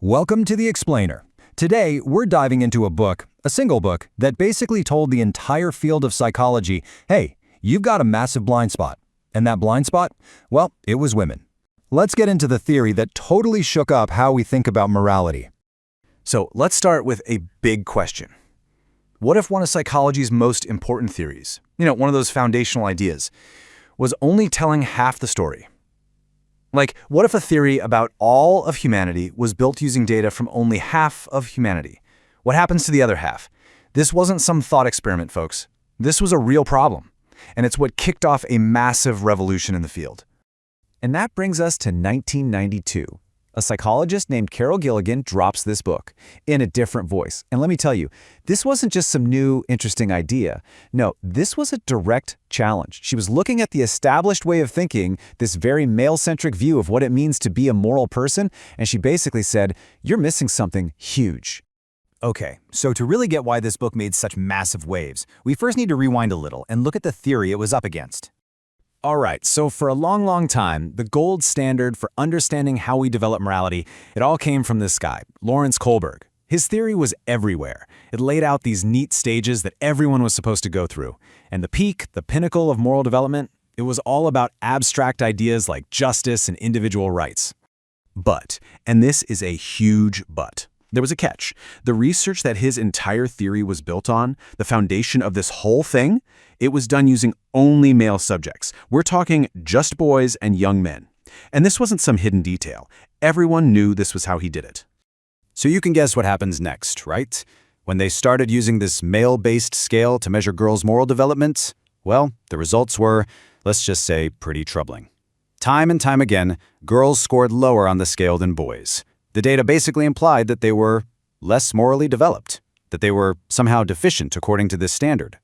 Welcome to The Explainer. Today, we're diving into a single book, that basically told the entire field of psychology, hey, you've got a massive blind spot. And that blind spot? Well, it was women. Let's get into the theory that totally shook up how we think about morality. So let's start with a big question. What if one of psychology's most important theories, one of those foundational ideas, was only telling half the story? Like, what if a theory about all of humanity was built using data from only half of humanity? What happens to the other half? This wasn't some thought experiment, folks. This was a real problem. And it's what kicked off a massive revolution in the field. And that brings us to 1992. A psychologist named Gilligan drops this book in a different voice. And let me tell you, this wasn't just some new, interesting idea. No, this was a direct challenge. She was looking at the established way of thinking, this very male-centric view of what it means to be a moral person, and she basically said, you're missing something huge. Okay, so to really get why this book made such massive waves, we first need to rewind a little and look at the theory it was up against. All right, so for a long time, the gold standard for understanding how we develop morality, it all came from this guy, Lawrence Kohlberg. His theory was everywhere. It laid out these neat stages that everyone was supposed to go through. And the peak, the pinnacle of moral development, it was all about abstract ideas like justice and individual rights. But, and this is a huge but, there was a catch. The research that his entire theory was built on, the foundation of this whole thing, it was done using only male subjects. We're talking just boys and young men. And this wasn't some hidden detail. Everyone knew this was how he did it. So you can guess what happens next, right? When they started using this male-based scale to measure girls' moral development, well, the results were, let's just say, pretty troubling. Time and time again, girls scored lower on the scale than boys. The data basically implied that they were less morally developed, that they were somehow deficient according to this standard.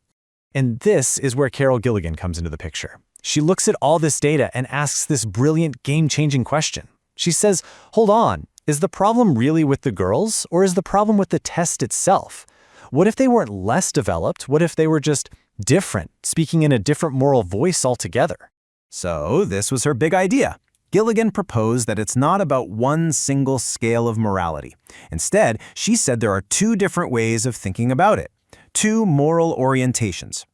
And this is where Gilligan comes into the picture. She looks at all this data and asks this brilliant, game-changing question. She says, hold on, is the problem really with the girls, or is the problem with the test itself? What if they weren't less developed? What if they were just different, speaking in a different moral voice altogether? So this was her big idea. Gilligan proposed that it's not about one single scale of morality. Instead, she said there are two different ways of thinking about it. Two moral orientations.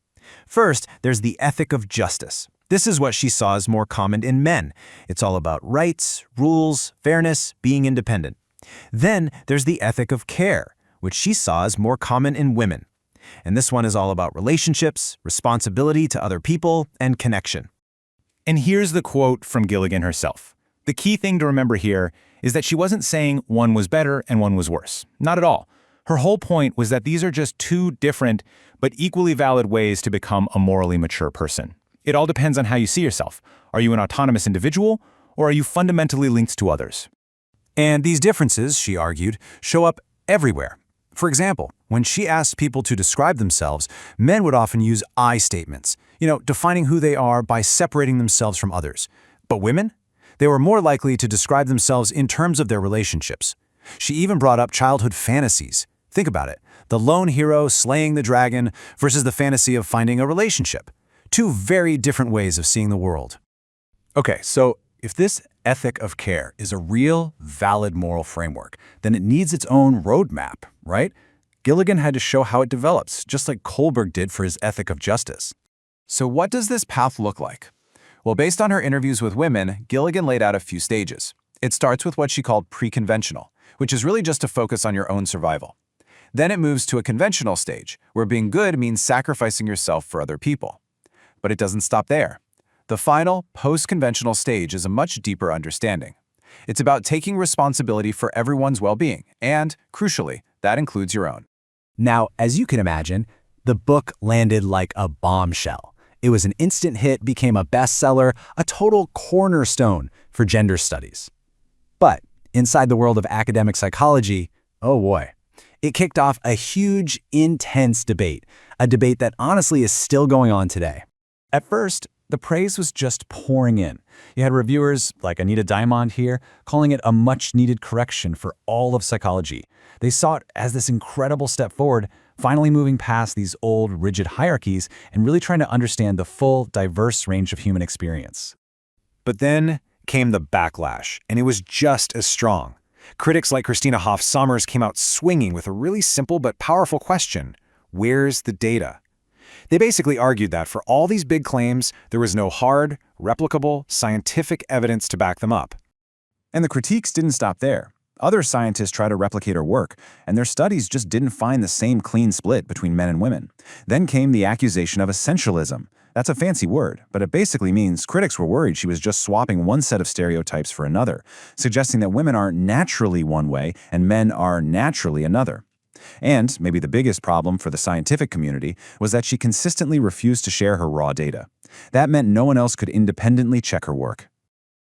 First, there's the ethic of justice. This is what she saw as more common in men. It's all about rights, rules, fairness, being independent. Then there's the ethic of care, which she saw as more common in women. And this one is all about relationships, responsibility to other people, and connection. And here's the quote from Gilligan herself. The key thing to remember here is that she wasn't saying one was better and one was worse. Not at all. Her whole point was that these are just two different but equally valid ways to become a morally mature person. It all depends on how you see yourself. Are you an autonomous individual, or are you fundamentally linked to others? And these differences, she argued, show up everywhere. For example, when she asked people to describe themselves, men would often use I statements, defining who they are by separating themselves from others. But women? They were more likely to describe themselves in terms of their relationships. She even brought up childhood fantasies. Think about it, the lone hero slaying the dragon versus the fantasy of finding a relationship. Two very different ways of seeing the world. Okay, so if this ethic of care is a real, valid moral framework, then it needs its own roadmap, right? Gilligan had to show how it develops, just like Kohlberg did for his ethic of justice. So what does this path look like? Well, based on her interviews with women, Gilligan laid out a few stages. It starts with what she called preconventional, which is really just to focus on your own survival. Then it moves to a conventional stage, where being good means sacrificing yourself for other people. But it doesn't stop there. The final, postconventional stage is a much deeper understanding. It's about taking responsibility for everyone's well-being, and, crucially, that includes your own. Now, as you can imagine, the book landed like a bombshell. It was an instant hit, became a bestseller, a total cornerstone for gender studies. But inside the world of academic psychology, oh boy, it kicked off a huge, intense debate, a debate that honestly is still going on today. At first, the praise was just pouring in. You had reviewers like Anita Diamond here calling it a much-needed correction for all of psychology. They saw it as this incredible step forward, finally moving past these old, rigid hierarchies and really trying to understand the full, diverse range of human experience. But then came the backlash, and it was just as strong. Critics like Christina Hoff Sommers came out swinging with a really simple but powerful question: where's the data? They basically argued that for all these big claims, there was no hard, replicable, scientific evidence to back them up. And the critiques didn't stop there. Other scientists tried to replicate her work, and their studies just didn't find the same clean split between men and women. Then came the accusation of essentialism. That's a fancy word, but it basically means critics were worried she was just swapping one set of stereotypes for another, suggesting that women are naturally one way and men are naturally another. And maybe the biggest problem for the scientific community was that she consistently refused to share her raw data. That meant no one else could independently check her work.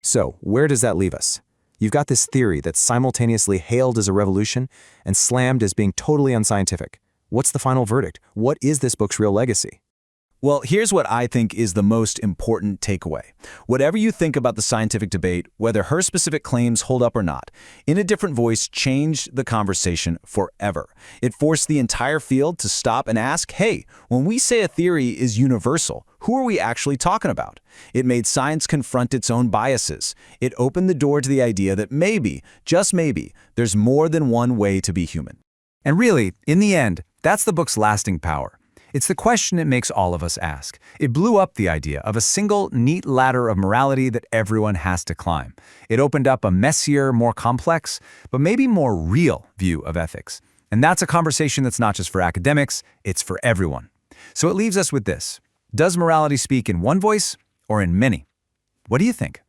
So, where does that leave us? You've got this theory that's simultaneously hailed as a revolution and slammed as being totally unscientific. What's the final verdict? What is this book's real legacy? Well, here's what I think is the most important takeaway. Whatever you think about the scientific debate, whether her specific claims hold up or not, In a Different Voice changed the conversation forever. It forced the entire field to stop and ask, hey, when we say a theory is universal, who are we actually talking about? It made science confront its own biases. It opened the door to the idea that maybe, just maybe, there's more than one way to be human. And really, in the end, that's the book's lasting power. It's the question it makes all of us ask. It blew up the idea of a single, neat ladder of morality that everyone has to climb. It opened up a messier, more complex, but maybe more real view of ethics. And that's a conversation that's not just for academics, it's for everyone. So it leaves us with this. Does morality speak in one voice or in many? What do you think?